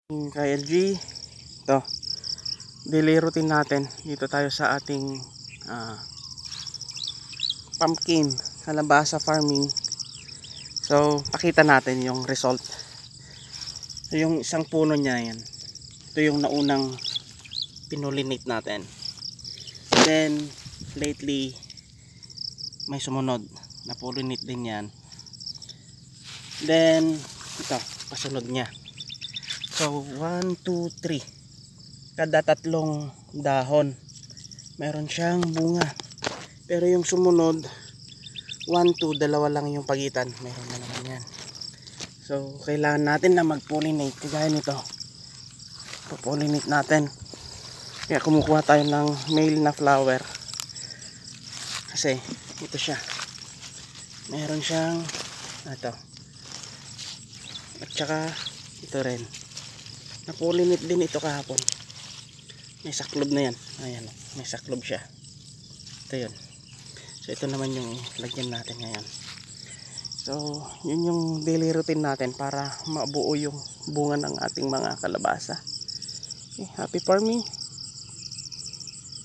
Kay LG, ito daily routine natin. Dito tayo sa ating pumpkin kalabasa farming. So pakita natin yung result. So, yung isang puno niya yan, ito yung naunang pinulinate natin. Then lately may sumunod na pollinate din yan. Then ito kasunod niya. So 1, 2, 3, kada tatlong dahon meron siyang bunga. Pero yung sumunod 1, 2, dalawa lang yung pagitan, meron na naman yan. So kailangan natin na mag-pollinate kagaya nito. Po-pollinate natin. Kaya kumukuha tayo ng male na flower. Kasi ito siya. Meron siyang ito. At saka ito rin. Na-pollinate din ito kahapon. May saklob na yan. Ayan, may saklob siya. Ito yun. So ito naman yung lagyan natin ngayon. So yun yung daily routine natin para mabuo yung bunga ng ating mga kalabasa. Okay, happy farming.